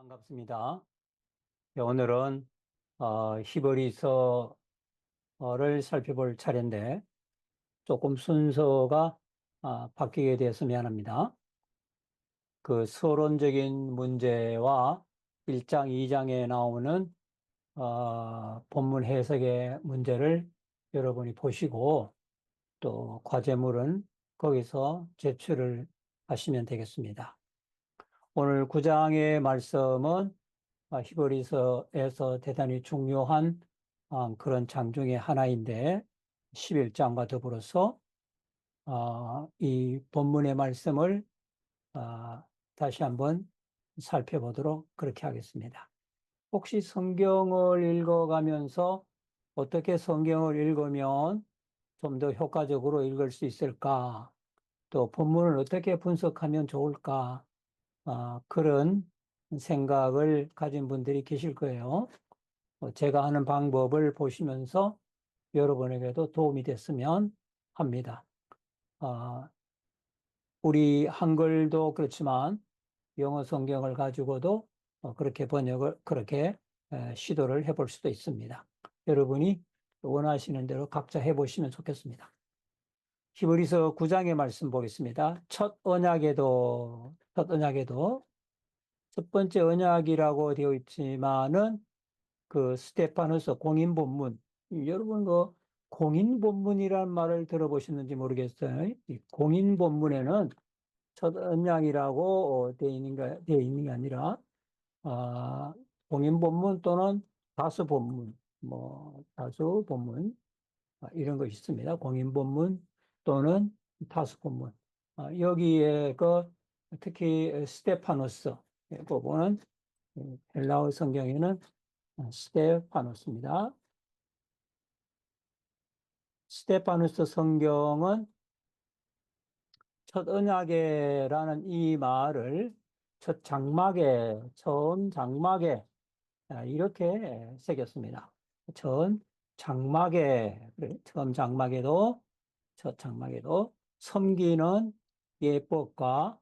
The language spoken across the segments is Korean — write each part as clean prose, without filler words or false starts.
반갑습니다. 네, 오늘은 히브리서를 살펴볼 차례인데 조금 순서가 바뀌게 돼서 미안합니다. 그 서론적인 문제와 1장, 2장에 나오는 본문 해석의 문제를 여러분이 보시고 또 과제물은 거기서 제출을 하시면 되겠습니다. 오늘 9장의 말씀은 히브리서에서 대단히 중요한 그런 장 중에 하나인데 11장과 더불어서 이 본문의 말씀을 다시 한번 살펴보도록 그렇게 하겠습니다. 혹시 성경을 읽어가면서 어떻게 성경을 읽으면 좀 더 효과적으로 읽을 수 있을까? 또 본문을 어떻게 분석하면 좋을까? 그런 생각을 가진 분들이 계실 거예요. 제가 하는 방법을 보시면서 여러분에게도 도움이 됐으면 합니다. 아, 우리 한글도 그렇지만 영어 성경을 가지고도 그렇게 번역을 그렇게 시도를 해볼 수도 있습니다. 여러분이 원하시는 대로 각자 해보시면 좋겠습니다. 히브리서 9장의 말씀 보겠습니다. 첫 언약에도 첫 번째 언약이라고 되어 있지만은 그 스테파노스 공인본문, 여러분 그 공인본문이라는 말을 들어보셨는지 모르겠어요. 이 공인본문에는 첫 언약이라고 되어 있는 게 아니라 아, 공인본문 또는 다수본문, 뭐 다수본문 이런 것이 있습니다. 공인본문 또는 다수본문. 여기에 그 특히 스테파노스 부분은 헬라어 성경에는 스테파노스입니다. 스테파누스 성경은 첫 언약에라는 이 말을 첫 장막에, 처음 장막에 이렇게 새겼습니다. 처음 장막에, 그래, 처음 장막에도, 첫 장막에도 섬기는 예법과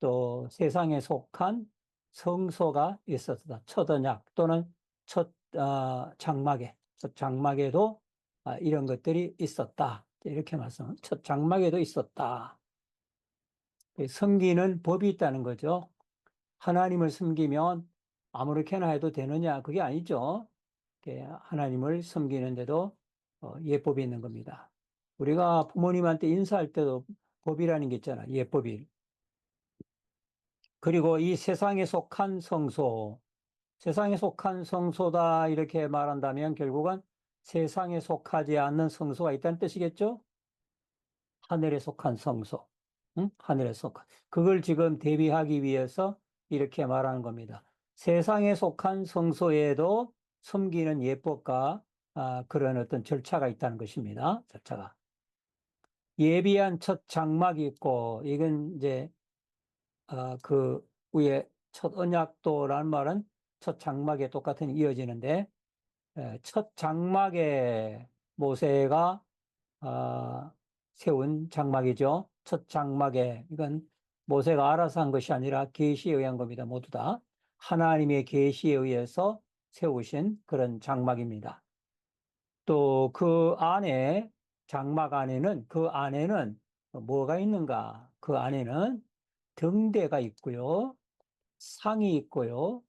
또 세상에 속한 성소가 있었다. 첫 언약 또는 첫 장막에도 이런 것들이 있었다. 이렇게 말씀. 첫 장막에도 있었다. 섬기는 법이 있다는 거죠. 하나님을 섬기면 아무렇게나 해도 되느냐? 그게 아니죠. 하나님을 섬기는데도 예법이 있는 겁니다. 우리가 부모님한테 인사할 때도 법이라는 게 있잖아. 예법이. 그리고 이 세상에 속한 성소다 이렇게 말한다면 결국은 세상에 속하지 않는 성소가 있다는 뜻이겠죠? 하늘에 속한 성소, 응? 하늘에 속한. 그걸 지금 대비하기 위해서 이렇게 말하는 겁니다. 세상에 속한 성소에도 섬기는 예법과 그런 어떤 절차가 있다는 것입니다. 절차가. 예비한 첫 장막이 있고, 이건 이제 그 위에 첫 언약도라는 말은 첫 장막에 똑같은 이어지는데 첫 장막에 모세가 세운 장막이죠. 첫 장막에 이건 모세가 알아서 한 것이 아니라 계시에 의한 겁니다. 모두 다 하나님의 계시에 의해서 세우신 그런 장막입니다. 또 그 안에 장막 안에는 그 안에는 뭐가 있는가? 그 안에는 등대가 있고요. 상이 있고요.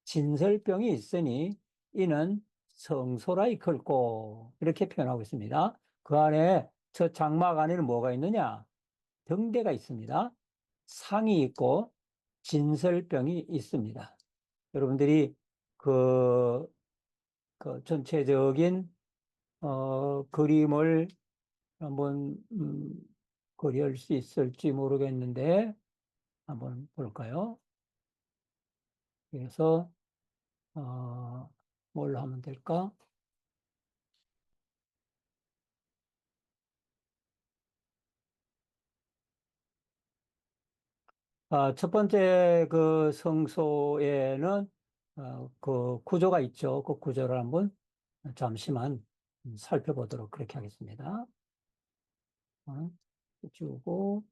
진설병이 있으니 이는 성소라 이끌고 이렇게 표현하고 있습니다. 그 안에 저 장막 안에는 뭐가 있느냐? 등대가 있습니다. 상이 있고 진설병이 있습니다. 여러분들이 그, 그 전체적인 그림을 한번 그릴 수 있을지 모르겠는데 한번 볼까요? 그래서 뭘로 하면 될까? 첫 번째 그 성소에는 그 구조가 있죠. 그 구조를 한번 잠시만 살펴보도록 그렇게 하겠습니다. 주고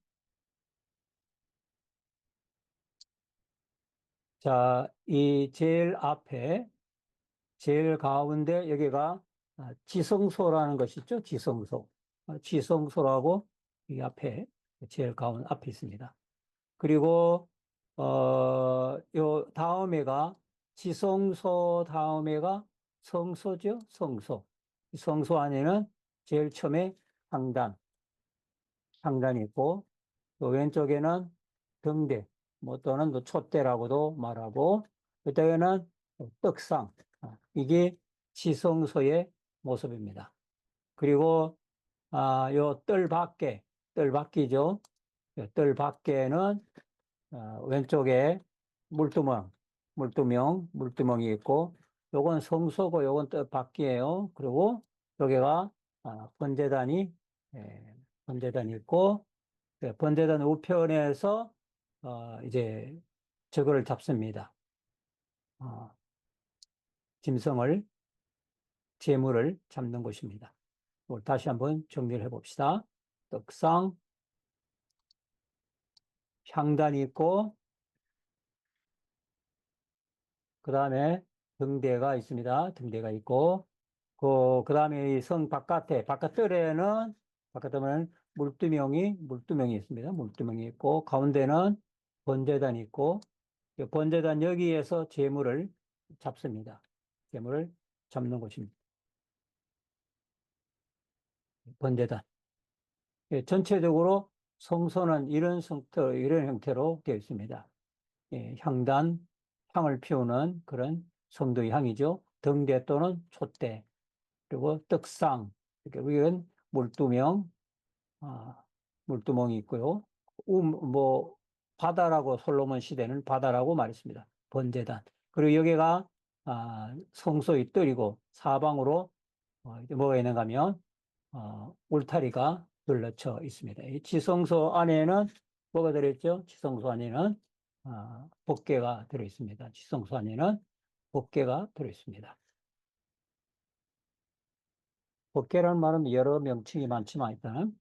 자, 이 제일 앞에, 제일 가운데 여기가 지성소라는 것이 있죠. 지성소. 지성소라고 이 앞에, 제일 가운데 앞에 있습니다. 그리고, 요 다음에가, 지성소 다음에가 성소죠. 성소. 이 성소 안에는 제일 처음에 상단이 있고, 또 왼쪽에는 등대, 뭐 또는 또 촛대라고도 말하고, 그때에는 떡상, 이게 지성소의 모습입니다. 그리고 요 뜰 밖이죠. 뜰 밖에는 왼쪽에 물두멍이 있고, 요건 성소고 요건 뜰 밖이에요. 그리고 여기가 번제단이 예, 번제단이 있고, 번제단 우편에서 이제 저거를 잡습니다. 어, 짐승을 재물을 잡는 곳입니다. 다시 한번 정리를 해봅시다. 떡상, 향단이 있고, 그 다음에 등대가 있습니다. 등대가 있고, 그 다음에 이 성 바깥뜰에는 물두멍이 있습니다. 물두멍이 있고, 가운데는 번제단이 있고, 이 번제단 여기에서 재물을 잡습니다. 재물을 잡는 곳입니다. 번제단. 예, 전체적으로 성소는 이런 형태로 되어 있습니다. 예, 향을 피우는 그런 성도의 향이죠. 등대 또는 촛대, 그리고 떡상, 이렇게 이건 아, 물두멍이 있고요. 뭐, 솔로몬 시대는 바다라고 말했습니다. 번제단. 그리고 여기가, 성소의 뜰이고, 사방으로, 이제 뭐가 있는가 하면, 울타리가 둘러쳐 있습니다. 이 지성소 안에는 뭐가 들어있죠? 지성소 안에는, 법궤가 들어있습니다. 지성소 안에는 법궤가 들어있습니다. 법계라는 말은 여러 명칭이 많지만 일단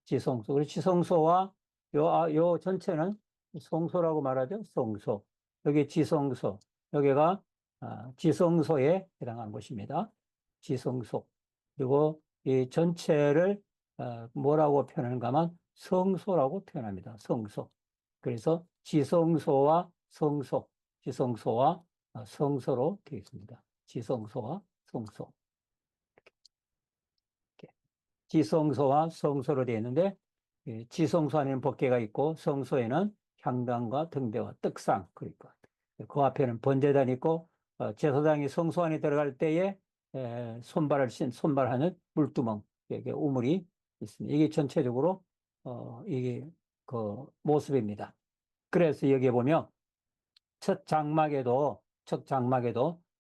지성소. 그리고 지성소와 요 전체는 성소라고 말하죠. 성소. 여기 지성소. 여기가 지성소에 해당하는 곳입니다. 지성소. 그리고 이 전체를 뭐라고 표현하는가 하면 성소라고 표현합니다. 성소. 그래서 지성소와 성소로 되어 있습니다. 지성소와 성소. 지성소와 성소로 되어 있는데, 지성소 안에는 법궤가 있고 성소에는 향단과 등대와 떡상, 그러니까 그 앞에는 번제단이 있고, 제사장이 성소 안에 들어갈 때에 손발하는 물두멍, 이게 우물이 있습니다. 이게 전체적으로 이게 그 모습입니다. 그래서 여기에 보면 첫 장막에도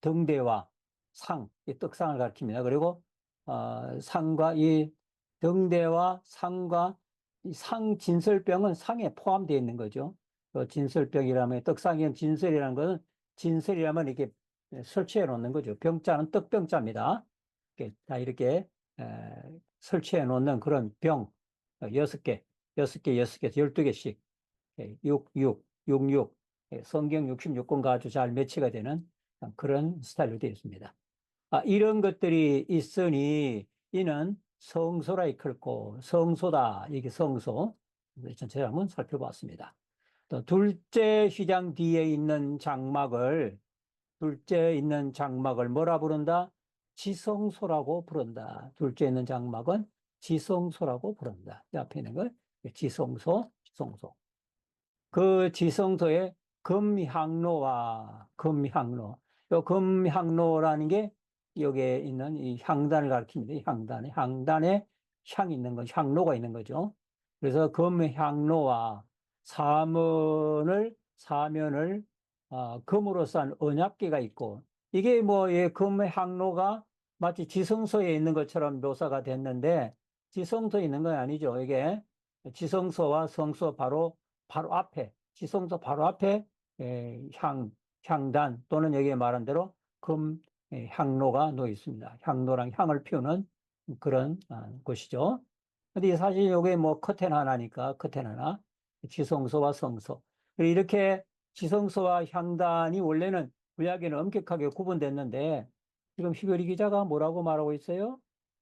등대와 이 떡상을 가리킵니다. 그리고 상과 이 등대와 상과 이 상 진설병은 상에 포함되어 있는 거죠. 진설병이라면 떡상이 진설이라는 것은 진설이라면 이렇게 설치해 놓는 거죠. 병자는 떡병자입니다. 이렇게 설치해 놓는 그런 병 6개, 6개, 12개씩 66, 성경 66권과 아주 잘 매치가 되는 그런 스타일로 되어 있습니다. 이런 것들이 있으니 이는 성소라 이끌고 성소다. 이게 성소. 전체를 한번 살펴봤습니다. 또 둘째 있는 장막을 뭐라 부른다? 지성소라고 부른다. 둘째 있는 장막은 지성소라고 부른다. 이 앞에 있는 걸 지성소. 그 지성소의 금향로. 요 금향로라는 게 여기에 있는 이 향단을 가리킵니다. 이 향단에 향이 있는 거, 향로가 있는 거죠. 그래서 금향로와 사면을 금으로 싼 언약궤가 있고, 이게 뭐, 예, 금향로가 마치 지성소에 있는 것처럼 묘사가 됐는데, 지성소에 있는 건 아니죠. 이게 지성소와 성소 바로 앞에, 지성소 바로 앞에 향단 또는 여기에 말한 대로 향로가 놓여 있습니다. 향로랑 향을 피우는 그런 곳이죠. 근데 사실 여기 뭐 커튼 하나니까 커튼 하나, 지성소와 성소. 이렇게 지성소와 향단이 원래는 구약에는 엄격하게 구분됐는데 지금 히브리 기자가 뭐라고 말하고 있어요?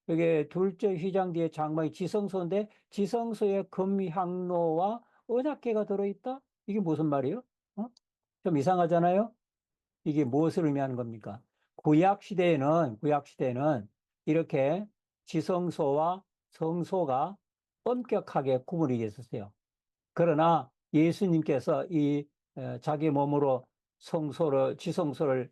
이게 둘째 휘장 뒤에 장막이 지성소인데 지성소에 금향로와 언약궤가 들어있다? 이게 무슨 말이에요? 어? 좀 이상하잖아요? 이게 무엇을 의미하는 겁니까? 구약 시대에는 이렇게 지성소와 성소가 엄격하게 구분이 됐었어요. 그러나 예수님께서 자기 몸으로 지성소를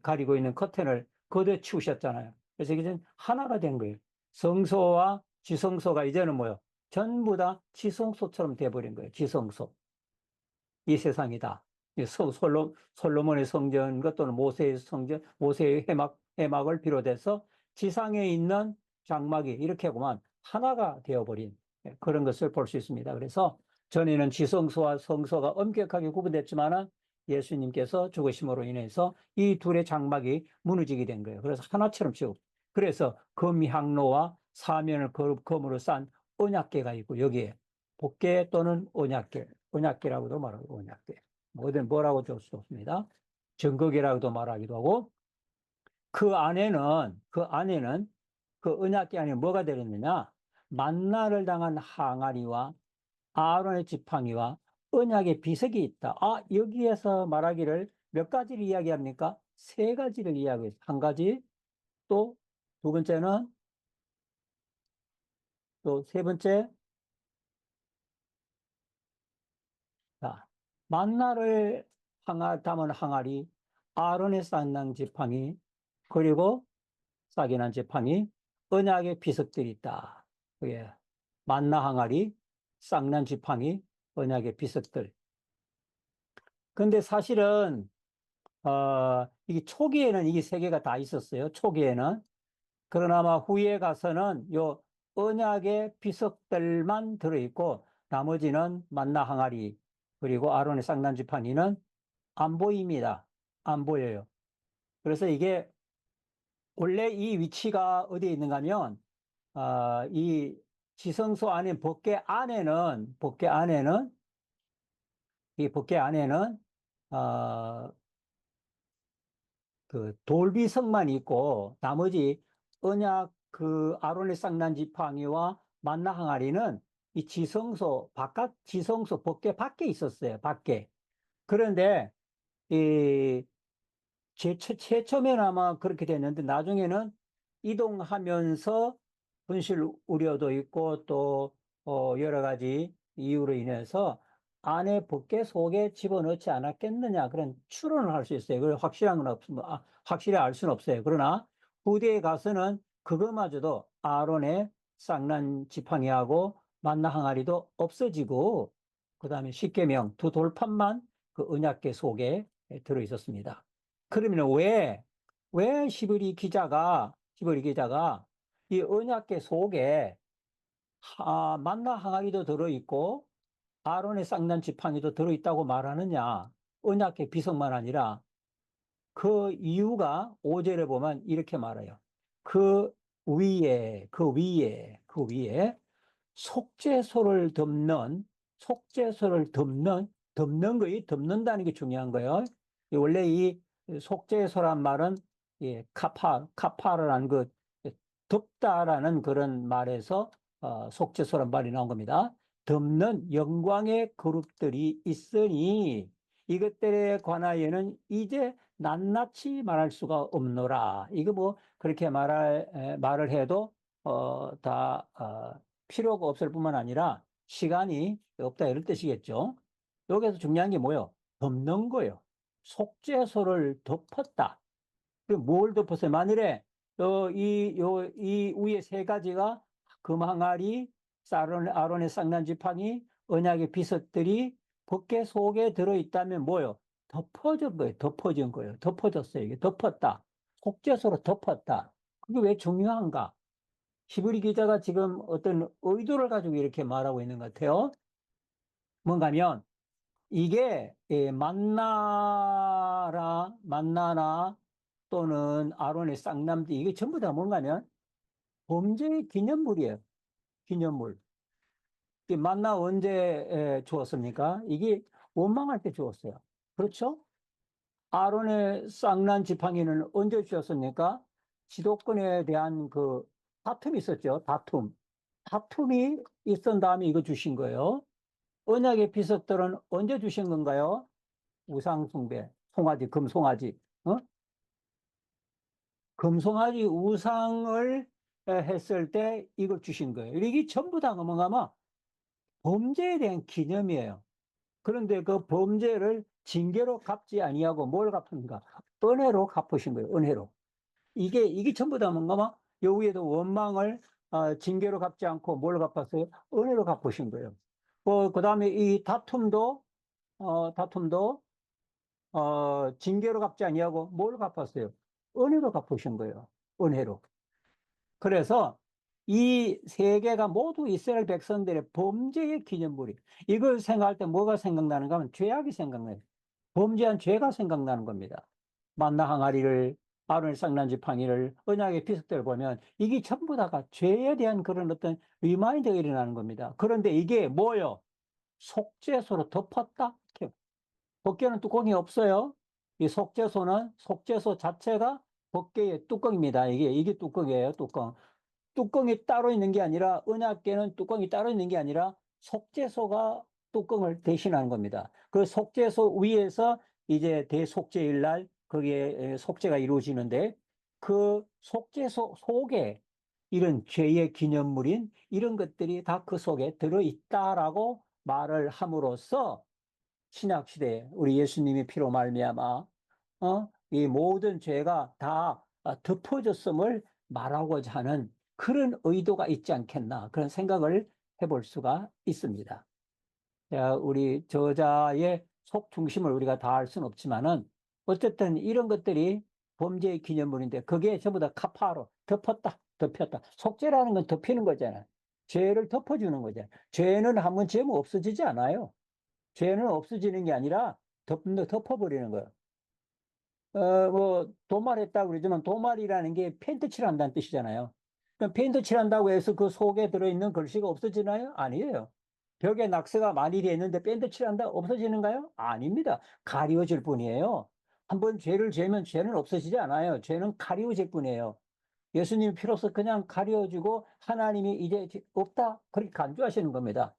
가리고 있는 커튼을 걷어치우셨잖아요. 그래서 이제 하나가 된 거예요. 성소와 지성소가 이제는 뭐요? 전부 다 지성소처럼 돼버린 거예요. 지성소. 이 세상이다. 솔로몬의 성전, 또는 모세의 성전, 모세의 해막을 비롯해서 지상에 있는 장막이 이렇게 보면 하나가 되어버린 그런 것을 볼 수 있습니다. 그래서 전에는 지성소와 성소가 엄격하게 구분됐지만은 예수님께서 죽으심으로 인해서 이 둘의 장막이 무너지게 된 거예요. 그래서 하나처럼 지고 그래서 금향로와 사면을 금으로 싼 언약궤가 있고 여기에 복궤 또는 언약궤라고도 말하고 언약궤 뭐라고 줄 수 없습니다. 증거궤라고도 말하기도 하고 그 안에는 그 언약궤 안에 뭐가 들었느냐? 만나를 당한 항아리와 아론의 지팡이와 언약의 비석이 있다. 여기에서 말하기를 몇 가지를 이야기합니까? 세 가지를 이야기해요. 한 가지, 또 두 번째는, 또 세 번째, 자, 만나를 담은 항아리, 아론의 쌍난 지팡이, 그리고 싹이 난 지팡이, 언약의 비석들이 있다. 그게 만나 항아리, 쌍난 지팡이, 언약의 비석들. 근데 사실은 이게 초기에는 이게 세 개가 다 있었어요. 초기에는. 그러나 아마 후에 가서는 요 언약의 비석들만 들어있고 나머지는 만나 항아리 그리고 아론의 쌍난 지팡이는 안 보입니다. 안 보여요. 그래서 이게 원래 이 위치가 어디에 있는가 하면 이 지성소 안에 이 법궤 안에는 어, 그 돌비석만 있고 나머지 언약 그 아론의 쌍난 지팡이와 만나 항아리는 이 지성소 법궤 밖에 있었어요. 밖에. 그런데 이 최초면 아마 그렇게 됐는데 나중에는 이동하면서 분실 우려도 있고 또 여러 가지 이유로 인해서 안에 법계 속에 집어넣지 않았겠느냐 그런 추론을 할 수 있어요. 그걸 확실한 건 없습니다. 확실히 알 수는 없어요. 그러나 후대에 가서는 그것마저도 아론의 쌍난 지팡이하고 만나 항아리도 없어지고 그다음에 십계명 두 돌판만 그 언약궤 속에 들어 있었습니다. 그러면 왜 시브리 기자가 이 언약궤 속에 만나 항아리도 들어있고 아론의 쌍난 지팡이도 들어있다고 말하느냐? 언약궤 비석만 아니라 그 이유가 5절에 보면 이렇게 말해요. 그 위에 덮는 거이 덮는다는 게 중요한 거예요. 원래 이 속죄소란 말은 카파라는 그 덮다라는 그런 말에서 속죄소란 말이 나온 겁니다. 덮는 영광의 그룹들이 있으니 이것들에 관하여는 이제 낱낱이 말할 수가 없노라. 이거 뭐 그렇게 말을 해도 다 필요가 없을 뿐만 아니라 시간이 없다 이런 뜻이겠죠. 여기서 중요한 게 뭐예요? 덮는 거예요. 속죄소를 덮었다. 뭘 덮었어요? 만일에 이 위에 세 가지가 금항아리, 아론의 쌍난 지팡이, 언약의 비석들이 법궤 속에 들어있다면 뭐요? 덮어진 거예요. 덮어진 거예요. 덮어졌어요. 이게 덮었다. 속죄소로 덮었다. 그게 왜 중요한가? 히브리 기자가 지금 어떤 의도를 가지고 이렇게 말하고 있는 것 같아요. 뭔가 하면 이게 만나나 또는 아론의 쌍남지 이게 전부 다 뭔가 하면 범죄의 기념물이에요. 기념물. 만나 언제 주었습니까? 이게 원망할 때 주었어요. 그렇죠? 아론의 쌍난 지팡이는 언제 주었습니까? 지도권에 대한 그 다툼이 있었죠. 다툼이 있은 다음에 이거 주신 거예요. 언약의 비석들은 언제 주신 건가요? 우상숭배, 송아지, 금송아지. 어? 금송아지 우상을 했을 때 이걸 주신 거예요. 이게 전부 다 뭐냐면 범죄에 대한 기념이에요. 그런데 그 범죄를 징계로 갚지 아니하고 뭘 갚는가? 은혜로 갚으신 거예요. 은혜로. 이게 전부 다 뭔가 여기에도 원망을 징계로 갚지 않고 뭘 갚았어요? 은혜로 갚으신 거예요. 그다음에 이 다툼도 징계로 갚지 아니하고 뭘 갚았어요? 은혜로 갚으신 거예요. 은혜로. 그래서 이 세 개가 모두 이스라엘 백성들의 범죄의 기념물이. 이걸 생각할 때 뭐가 생각나는가 하면 죄악이 생각나요. 범죄한 죄가 생각나는 겁니다. 만나 항아리를, 아론의 쌍난 지팡이를, 언약의 피석들을 보면 이게 전부 다가 죄에 대한 그런 어떤 리마인드가 일어나는 겁니다. 그런데 이게 뭐요? 속죄소로 덮었다? 법궤는 뚜껑이 없어요. 이 속죄소 자체가 법궤의 뚜껑입니다. 이게 뚜껑이에요, 뚜껑. 뚜껑이 따로 있는 게 아니라, 언약궤는 뚜껑이 따로 있는 게 아니라 속죄소가 뚜껑을 대신하는 겁니다. 그 속죄소 위에서 이제 대속죄일 날 거기에 속죄가 이루어지는데, 그 속죄소 속에 이런 죄의 기념물인 이런 것들이 다 그 속에 들어있다라고 말을 함으로써 신약 시대에 우리 예수님의 피로 말미암아 이 모든 죄가 다 덮어졌음을 말하고자 하는 그런 의도가 있지 않겠나 그런 생각을 해볼 수가 있습니다. 자, 우리 저자의 속 중심을 우리가 다 알 수는 없지만은 어쨌든 이런 것들이 범죄의 기념물인데 그게 전부 다 카파로 덮였다. 속죄라는 건 덮이는 거잖아요. 죄를 덮어주는 거잖아요. 죄는 한번 지으면 없어지지 않아요. 죄는 없어지는 게 아니라 덮어버리는 거예요. 도말했다고 그러지만 도말이라는 게 페인트 칠한다는 뜻이잖아요. 그럼 페인트 칠한다고 해서 그 속에 들어있는 글씨가 없어지나요? 아니에요. 벽에 낙서가 많이 되어 있는데 페인트 칠한다 없어지는가요? 아닙니다. 가리워질 뿐이에요. 한번 죄를 지으면 죄는 없어지지 않아요. 죄는 가리워질 뿐이에요. 예수님 피로서 그냥 가려지고 하나님이 이제 없다. 그렇게 간주하시는 겁니다.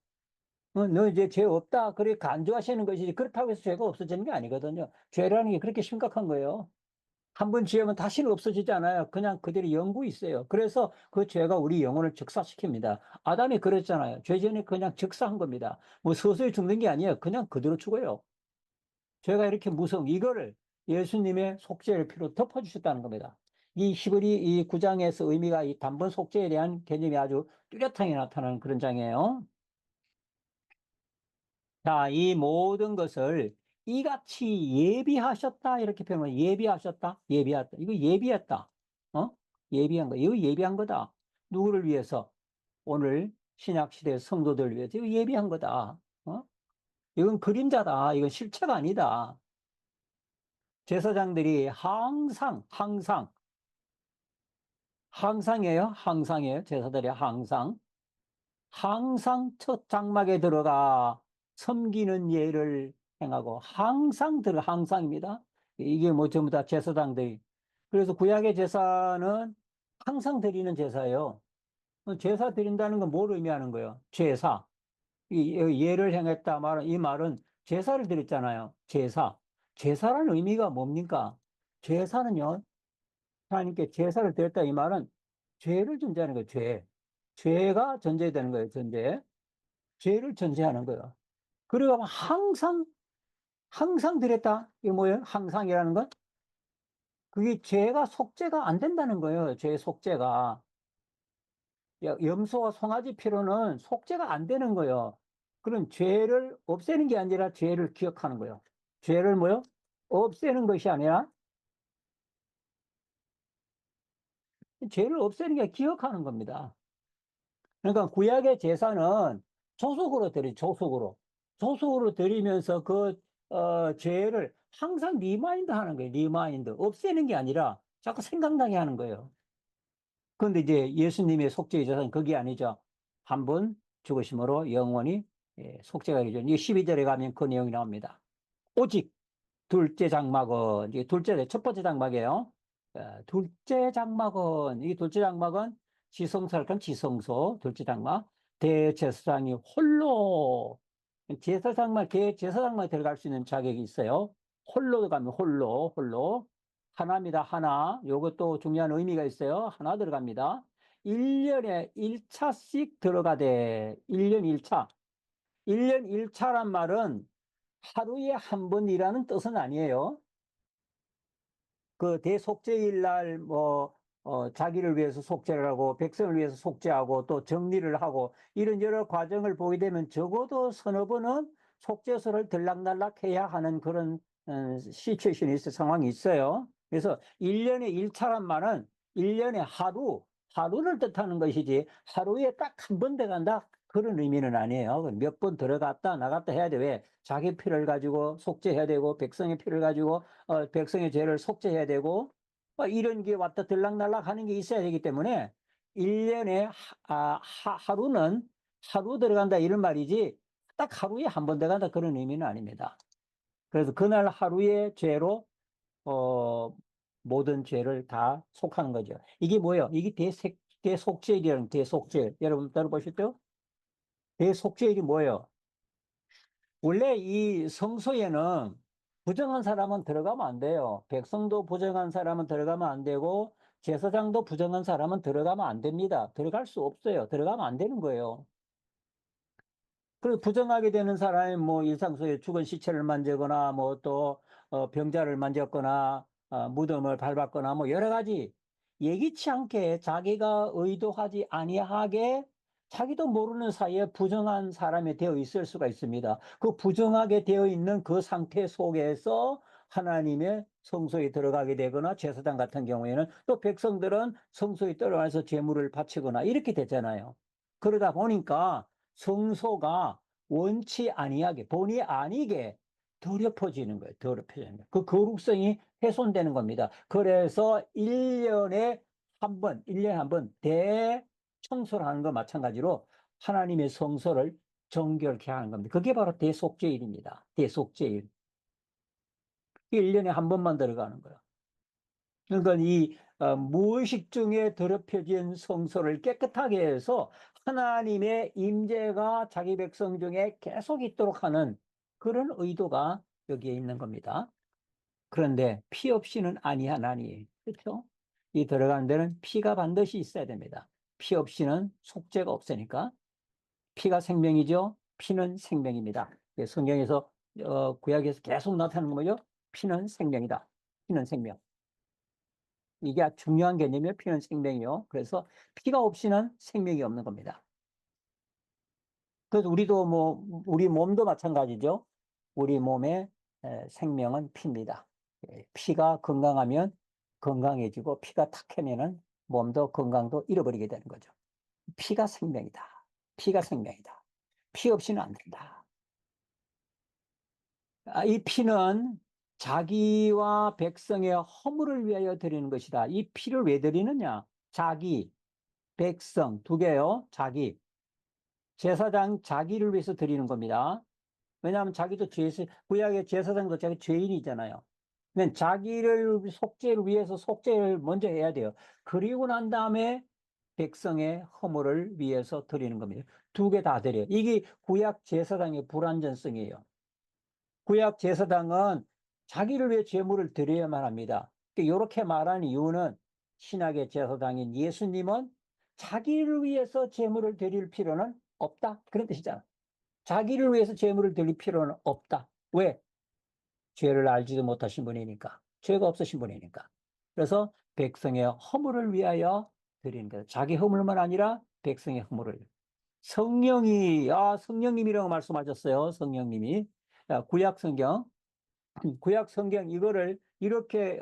너 이제 죄 없다. 그렇게 간주하시는 것이지. 그렇다고 해서 죄가 없어지는 게 아니거든요. 죄라는 게 그렇게 심각한 거예요. 한 번 지으면 다시는 없어지지 않아요. 그냥 그대로 영구 있어요. 그래서 그 죄가 우리 영혼을 즉사시킵니다. 아담이 그랬잖아요. 죄 전에 그냥 즉사한 겁니다. 뭐 서서히 죽는 게 아니에요. 그냥 그대로 죽어요. 죄가 이렇게 무서운 이거를 예수님의 속죄의 피로 덮어주셨다는 겁니다. 이 히브리 이 9장에서 의미가 이 단번 속죄에 대한 개념이 아주 뚜렷하게 나타나는 그런 장이에요. 자, 이 모든 것을 이같이 예비하셨다. 이렇게 표현하면 예비하셨다. 예비했다. 이거 예비했다. 어? 예비한 거. 이거 예비한 거다. 누구를 위해서? 오늘 신약시대 성도들을 위해서 이거 예비한 거다. 어? 이건 그림자다. 이건 실체가 아니다. 제사장들이 항상이에요. 제사들이 항상 첫 장막에 들어가 섬기는 예를 행하고 항상입니다. 이게 뭐 전부 다 제사장들이. 그래서 구약의 제사는 항상 드리는 제사예요. 제사 드린다는 건 뭘 의미하는 거예요? 제사. 이 예를 행했다 말은 이 말은 제사를 드렸잖아요. 제사라는 의미가 뭡니까? 제사는요. 하나님께 제사를 드렸다 이 말은 죄를 전제하는 거예요. 죄가 전제되는 거예요. 죄를 전제하는 거예요. 그리고 항상 드렸다. 이게 뭐예요? 항상이라는 건? 그게 죄가 속죄가 안 된다는 거예요. 죄 속죄가. 염소와 송아지 피로는 속죄가 안 되는 거예요. 그럼 죄를 없애는 게 아니라 죄를 기억하는 거예요. 죄를 뭐요? 없애는 것이 아니라 죄를 없애는 게 기억하는 겁니다. 그러니까 구약의 제사는 조속으로 드리면서 죄를 항상 리마인드 하는 거예요. 리마인드. 없애는 게 아니라 자꾸 생각나게 하는 거예요. 그런데 이제 예수님의 속죄의 제사는 그게 아니죠. 한 번 죽으심으로 영원히 예, 속죄가 되죠. 이게 12절에 가면 그 내용이 나옵니다. 오직 둘째 장막은, 이게 첫 번째 장막이에요. 둘째 장막은, 이 둘째 장막은 지성소랄 지성소, 둘째 장막. 대제사장이 홀로, 제사장만 들어갈 수 있는 자격이 있어요. 홀로 가면 홀로. 하나입니다, 하나. 요것도 중요한 의미가 있어요. 하나 들어갑니다. 1년에 1차씩 들어가되, 1년 1차. 1년 1차란 말은 하루에 한 번이라는 뜻은 아니에요. 그 대속죄일 날 자기를 위해서 속죄를 하고 백성을 위해서 속죄하고 또 정리를 하고 이런 여러 과정을 보게 되면 적어도 서너 번은 속죄소를 들락날락 해야 하는 그런 시츄에이션이 있어 상황이 있어요. 그래서 1년에 1차란 말은 1년에 하루를 뜻하는 것이지 하루에 딱 한 번 들어간다 그런 의미는 아니에요. 몇 번 들어갔다 나갔다 해야 돼. 왜? 자기 피를 가지고 속죄해야 되고 백성의 피를 가지고 백성의 죄를 속죄해야 되고 이런 게 왔다 들락날락 하는 게 있어야 되기 때문에 1년에 하루는 하루 들어간다 이런 말이지 딱 하루에 한 번 들어간다 그런 의미는 아닙니다. 그래서 그날 하루의 죄로 모든 죄를 다 속하는 거죠. 이게 뭐예요? 이게 대속죄일이라는 대속죄일. 여러분 들어보셨죠? 대속죄일이 뭐예요? 원래 이 성소에는 부정한 사람은 들어가면 안 돼요. 백성도 부정한 사람은 들어가면 안 되고, 제사장도 부정한 사람은 들어가면 안 됩니다. 들어갈 수 없어요. 들어가면 안 되는 거예요. 그리고 부정하게 되는 사람이 뭐 일상속에 죽은 시체를 만지거나 뭐 또 병자를 만졌거나 무덤을 밟았거나 뭐 여러 가지 예기치 않게 자기가 의도하지 아니하게 자기도 모르는 사이에 부정한 사람이 되어 있을 수가 있습니다. 그 부정하게 되어 있는 그 상태 속에서 하나님의 성소에 들어가게 되거나 제사장 같은 경우에는 또 백성들은 성소에 들어가서 제물을 바치거나 이렇게 되잖아요. 그러다 보니까 성소가 원치 아니하게 본의 아니게 더럽혀지는 거예요. 더럽혀지는 거예요. 그 거룩성이 훼손되는 겁니다. 그래서 1년에 한 번, 1년에 한 번 대청소를 하는 것 마찬가지로 하나님의 성소를 정결케 하는 겁니다. 그게 바로 대속죄일입니다. 대속죄일. 1년에 한 번만 들어가는 거예요. 그러니까 이 무의식 중에 더럽혀진 성소를 깨끗하게 해서 하나님의 임재가 자기 백성 중에 계속 있도록 하는 그런 의도가 여기에 있는 겁니다. 그런데 피 없이는 아니하나니, 그렇죠? 이 들어가는 데는 피가 반드시 있어야 됩니다. 피 없이는 속죄가 없으니까. 피가 생명이죠. 피는 생명입니다. 성경에서 구약에서 계속 나타나는 거죠. 피는 생명이다. 피는 생명. 이게 아주 중요한 개념이에요. 피는 생명이요. 그래서 피가 없이는 생명이 없는 겁니다. 그래서 우리도 우리 몸도 마찬가지죠. 우리 몸의 생명은 피입니다. 피가 건강하면 건강해지고 피가 탁하면은 몸도 건강도 잃어버리게 되는 거죠. 피가 생명이다. 피가 생명이다. 피 없이는 안 된다. 이 피는 자기와 백성의 허물을 위하여 드리는 것이다. 이 피를 왜 드리느냐? 자기, 백성 두 개요. 자기. 제사장 자기를 위해서 드리는 겁니다. 왜냐하면 자기도 구약의 제사장도 자기 죄인이잖아요. 그러니까 자기를 속죄를 위해서 속죄를 먼저 해야 돼요. 그리고 난 다음에 백성의 허물을 위해서 드리는 겁니다. 두 개 다 드려요. 이게 구약 제사장의 불완전성이에요. 구약 제사장은 자기를 위해 제물을 드려야만 합니다. 이렇게 말한 이유는 신약의 제사장인 예수님은 자기를 위해서 제물을 드릴 필요는 없다. 그런 뜻이잖아. 자기를 위해서 제물을 드릴 필요는 없다. 왜? 죄를 알지도 못하신 분이니까. 죄가 없으신 분이니까. 그래서 백성의 허물을 위하여 드리는 거예요. 자기 허물만 아니라 백성의 허물을. 성령님이라고 말씀하셨어요. 성령님이. 구약 성경. 구약 성경 이거를 이렇게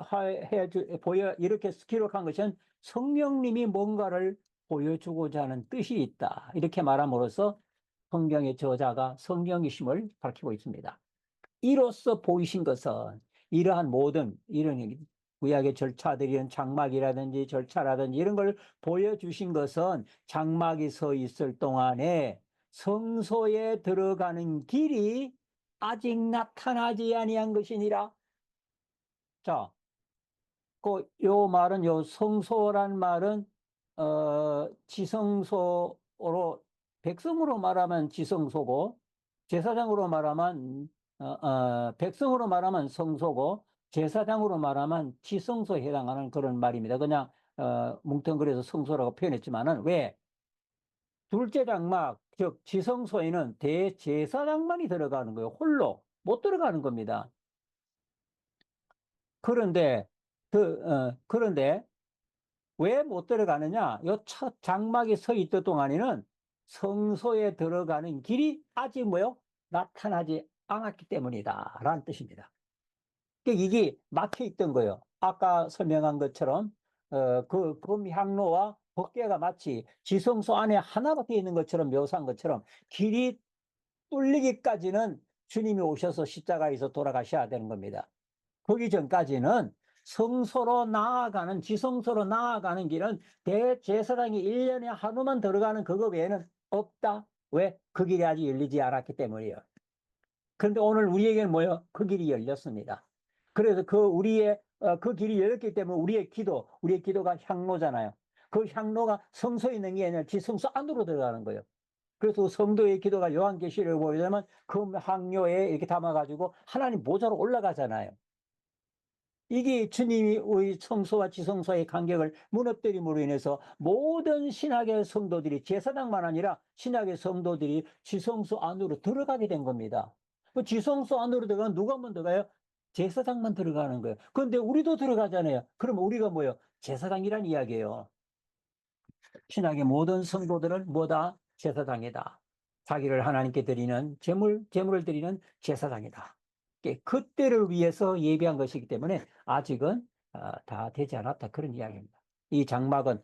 이렇게 기록한 것은 성령님이 뭔가를 보여주고자 하는 뜻이 있다. 이렇게 말함으로써 성경의 저자가 성령이심을 밝히고 있습니다. 이로써 보이신 것은 이러한 모든 이런 구약의 절차들이런 장막이라든지 절차라든지 이런 걸 보여주신 것은 장막이 서 있을 동안에 성소에 들어가는 길이 아직 나타나지 아니한 것이니라. 자, 요 말은, 요 성소란 말은 지성소로, 백성으로 말하면 지성소고, 제사장으로 말하면 백성으로 말하면 성소고, 제사장으로 말하면 지성소에 해당하는 그런 말입니다. 그냥 뭉텅그려서 성소라고 표현했지만은, 왜? 둘째 장막, 즉 지성소에는 대제사장만이 들어가는 거예요. 홀로 못 들어가는 겁니다. 그런데 그런데 왜 못 들어가느냐? 요 첫 장막에 서 있던 동안에는 성소에 들어가는 길이 아직 뭐요? 나타나지 않았기 때문이다 라는 뜻입니다. 그러니까 이게 막혀 있던 거예요. 아까 설명한 것처럼 그 금향로와 법궤가 마치 지성소 안에 하나밖에 있는 것처럼 묘사한 것처럼 길이 뚫리기까지는 주님이 오셔서 십자가에서 돌아가셔야 되는 겁니다. 거기 전까지는 성소로 나아가는, 지성소로 나아가는 길은 대제사장이 1년에 하루만 들어가는 그거 외에는 없다. 왜? 그 길이 아직 열리지 않았기 때문이에요. 그런데 오늘 우리에게는 뭐예요? 그 길이 열렸습니다. 그래서 그 길이 열렸기 때문에 우리의 기도가 향로잖아요. 그 향로가 성소에 있는 게 아니라 지성소 안으로 들어가는 거예요. 그래서 성도의 기도가 요한계시를 보려면 그 향로에 이렇게 담아가지고 하나님 보좌로 올라가잖아요. 이게 주님이 우리 성소와 지성소의 간격을 무너뜨림으로 인해서 모든 신학의 성도들이, 제사장만 아니라 신학의 성도들이 지성소 안으로 들어가게 된 겁니다. 그 지성소 안으로 들어가면 누가 먼저 들어가요? 제사장만 들어가는 거예요. 그런데 우리도 들어가잖아요. 그러면 우리가 뭐예요? 제사장이란 이야기예요. 신학의 모든 성도들은 뭐다? 제사장이다. 자기를 하나님께 드리는 제물을 드리는 제사장이다. 그때를 위해서 예비한 것이기 때문에 아직은 다 되지 않았다. 그런 이야기입니다. 이 장막은,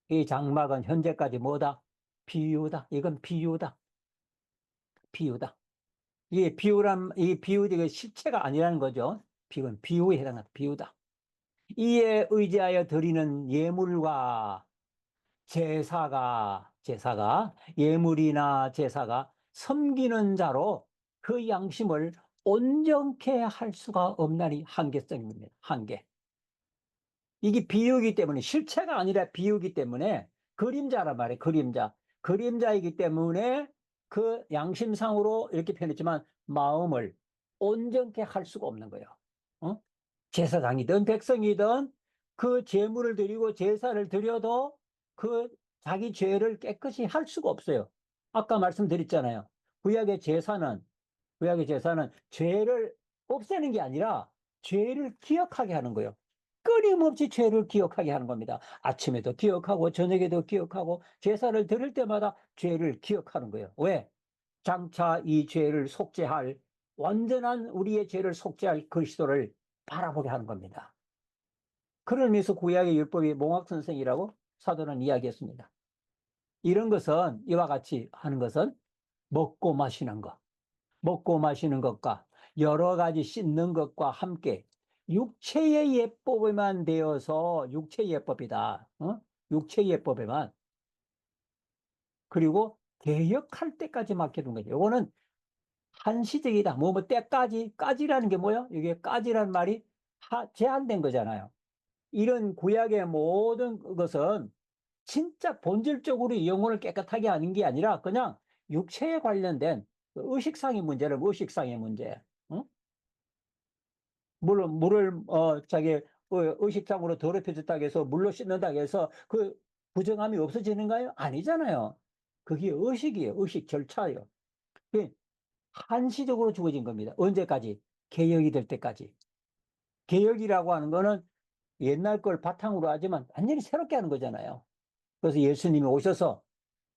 이 장막은 현재까지 뭐다? 비유다. 이건 비유다. 비유다. 이 비유가 그 실체가 아니라는 거죠. 이건 비유에 해당한다. 비유다. 이에 의지하여 드리는 예물과 제사가 예물이나 제사가 섬기는 자로 그 양심을 온전케 할 수가 없나니 한계성입니다. 한계. 이게 비유이기 때문에, 실체가 아니라 비유이기 때문에, 그림자란 말이에요. 그림자이기 때문에 그 양심상으로 이렇게 표현했지만 마음을 온전케 할 수가 없는 거예요. 어? 제사장이든 백성이든 그 제물을 드리고 제사를 드려도 그 자기 죄를 깨끗이 할 수가 없어요. 아까 말씀드렸잖아요. 구약의 제사는, 구약의 제사는 죄를 없애는 게 아니라 죄를 기억하게 하는 거예요. 끊임없이 죄를 기억하게 하는 겁니다. 아침에도 기억하고 저녁에도 기억하고 제사를 드릴 때마다 죄를 기억하는 거예요. 왜? 장차 이 죄를 속죄할, 완전한 우리의 죄를 속죄할 그리스도를 바라보게 하는 겁니다. 그런 의미에서 구약의 율법이 몽학선생이라고 사도는 이야기했습니다. 이런 것은, 이와 같이 하는 것은 먹고 마시는 것, 먹고 마시는 것과 여러 가지 씻는 것과 함께 육체의 예법에만 되어서 육체의 예법이다. 육체의 예법에만. 그리고 개혁할 때까지 맡겨둔 거죠. 이거는 한시적이다. 까지라는 게 뭐야? 이게 까지라는 말이 제한된 거잖아요. 이런 구약의 모든 것은 진짜 본질적으로 영혼을 깨끗하게 하는 게 아니라 그냥 육체에 관련된 의식상의 문제를, 의식상의 문제. 응? 물을 의식상으로 더럽혀졌다고 해서 물로 씻는다고 해서 그 부정함이 없어지는가요? 아니잖아요. 그게 의식이에요. 의식 절차예요. 그게 한시적으로 주어진 겁니다. 언제까지? 개혁이 될 때까지. 개혁이라고 하는 거는 옛날 걸 바탕으로 하지만 완전히 새롭게 하는 거잖아요. 그래서 예수님이 오셔서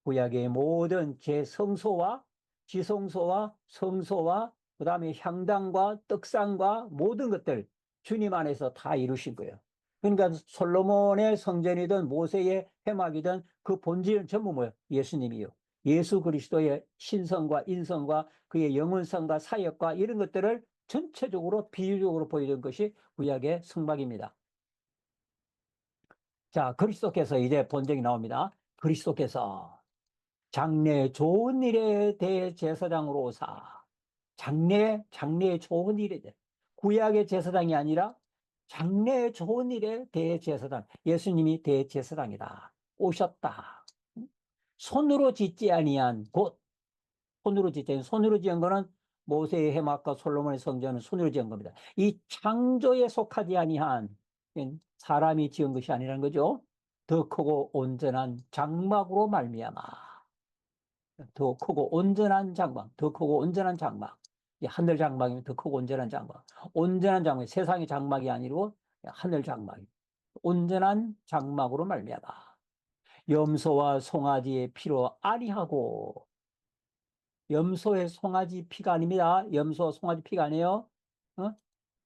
구약의 모든 제성소와 지성소와 성소와 그다음에 향단과 떡상과 모든 것들 주님 안에서 다 이루신 거예요. 그러니까 솔로몬의 성전이든 모세의 회막이든 그 본질은 전부 뭐예요? 예수님이요. 예수 그리스도의 신성과 인성과 그의 영원성과 사역과 이런 것들을 전체적으로 비유적으로 보여준 것이 구약의 성막입니다. 자, 그리스도께서 이제 본적이 나옵니다. 그리스도께서 장래 좋은 일에 대제사장으로 오사. 장래에 좋은 일에 대해. 구약의 제사장이 아니라 장래에 좋은 일에 대제사장. 예수님이 대제사장이다. 오셨다. 손으로 짓지 아니한 곳. 손으로 지은 거는 모세의 해막과 솔로몬의 성전은 손으로 지은 겁니다. 이 창조에 속하지 아니한 사람이 지은 것이 아니라는 거죠. 더 크고 온전한 장막으로 말미암아. 더 크고 온전한 장막, 더 크고 온전한 장막. 이 하늘 장막이면 더 크고 온전한 장막. 온전한 장막, 세상의 장막이 아니고 하늘 장막. 온전한 장막으로 말미암아. 염소와 송아지의 피로 아리하고 염소의 송아지 피가 아닙니다. 염소 송아지 피가 아니에요. 어?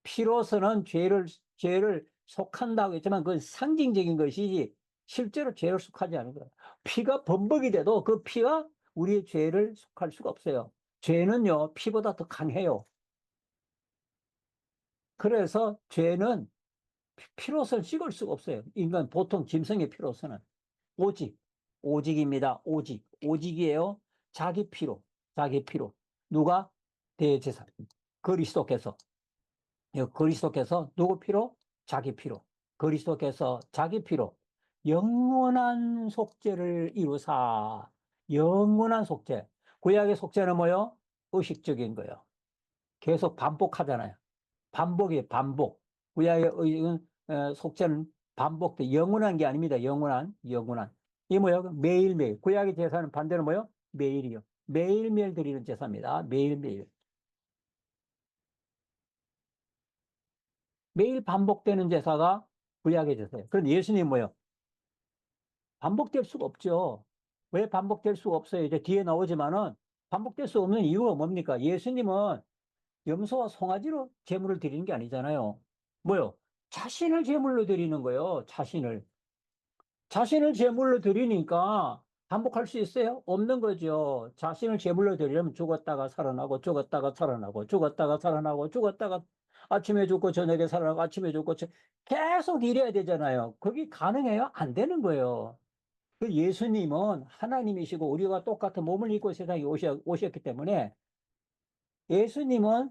피로서는 죄를 속한다고 했지만 그건 상징적인 것이지 실제로 죄를 속하지 않은 거예요. 피가 범벅이 돼도 그 피가 우리의 죄를 속할 수가 없어요. 죄는요, 피보다 더 강해요. 그래서 죄는 피로서는 찍을 수가 없어요. 인간 보통 짐승의 피로서는. 오직, 오직입니다. 오직이에요. 자기 피로, 자기 피로. 누가? 대제사. 그리스도께서. 그리스도께서 누구 피로? 자기 피로. 그리스도께서 자기 피로 영원한 속죄를 이루사. 영원한 속죄. 구약의 속죄는 뭐요? 의식적인 거예요. 계속 반복하잖아요. 반복. 구약의 속죄는 반복돼. 영원한 게 아닙니다. 영원한. 이 뭐요? 매일매일. 구약의 제사는 반대로 뭐요? 매일이요. 매일매일 드리는 제사입니다. 매일매일. 매일 반복되는 제사가 구약의 제사예요. 그런데 예수님 뭐요? 반복될 수가 없죠. 왜 반복될 수가 없어요? 이제 뒤에 나오지만은 반복될 수 없는 이유가 뭡니까? 예수님은 염소와 송아지로 제물을 드리는 게 아니잖아요. 뭐요? 자신을 제물로 드리는 거예요. 자신을 제물로 드리니까 반복할 수 있어요? 없는 거죠. 자신을 제물로 드리려면 죽었다가 살아나고, 죽었다가 살아나고, 죽었다가 살아나고, 죽었다가 아침에 죽고 저녁에 살아나고, 아침에 죽고 계속 이래야 되잖아요. 그게 가능해요? 안 되는 거예요. 그 예수님은 하나님이시고 우리가 똑같은 몸을 입고 세상에 오셨기 때문에 예수님은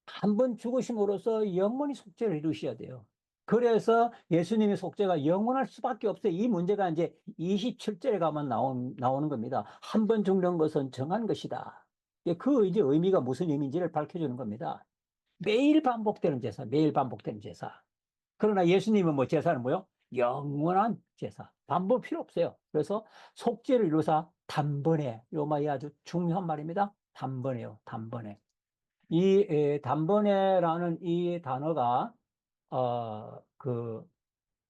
한 번 죽으심으로써 영원히 속죄를 이루셔야 돼요. 그래서 예수님의 속죄가 영원할 수밖에 없어요. 이 문제가 이제 27절에 가면 나오는 겁니다. 한 번 죽는 것은 정한 것이다. 그 이제 의미가 무슨 의미인지를 밝혀주는 겁니다. 매일 반복되는 제사. 그러나 예수님은 뭐 제사는 뭐요? 영원한 제사. 반복 필요 없어요. 그래서 속죄를 이루사 단번에, 요 말이 아주 중요한 말입니다. 단번에요. 단번에. 단번에라는 이 단어가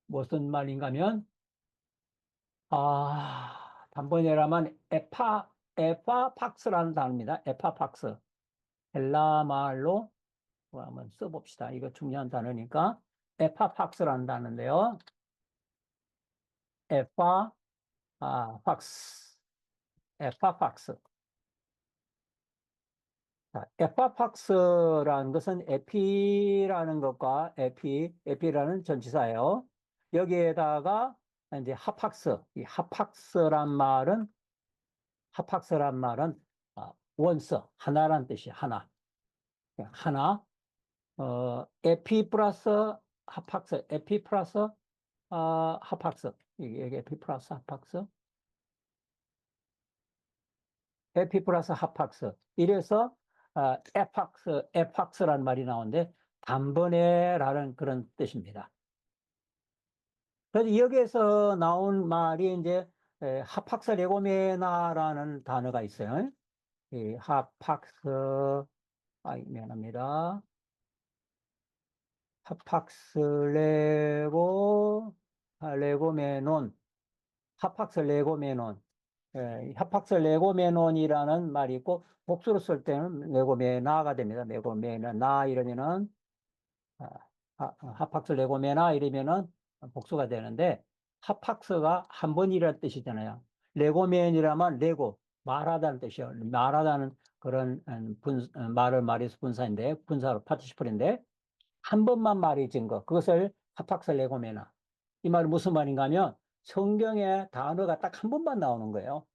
무슨 말인가 하면 단번에라면 에파팍스라는 단어입니다. 에파팍스. 헬라 말로 한번 써봅시다. 이거 중요한 단어니까 에파팍스라는 단어인데요. 에파 팍스. 에파팍스. 자, 에파팍스라는 것은 에피라는 것과 에피라는 전치사예요. 여기에다가 이제 이 하팍스란 말은 원스, 하나란 뜻이에요. 하나. 에피 플러스 에피 플러스 하팍스. 이게 에피 플러스 하팍스. 에피 플러스 하팍스. 이래서 에팍스라는 말이 나오는데 단번에라는 그런 뜻입니다. 그래서 여기에서 나온 말이 이제 하팍스 레고메나라는 단어가 있어요. 이 하팍스 미안합니다. 하팍스 레고메논 하팍스 레고메논 하팍스 레고메논이라는 말이 있고 복수로 쓸 때는 레고메나가 됩니다. 레고메나 이러면은 아, 하팍스 레고메나 이러면은 복수가 되는데 하팍스가 한 번이라는 뜻이잖아요. 레고맨이라면 레고 말하다는 뜻이요. 말하다는 그런 말을 말해서 분사인데 분사로 파티시플인데 한 번만 말해진 거 그것을 하팍스 레고메나 이 말은 무슨 말인가 하면 성경에 단어가 딱 한 번만 나오는 거예요.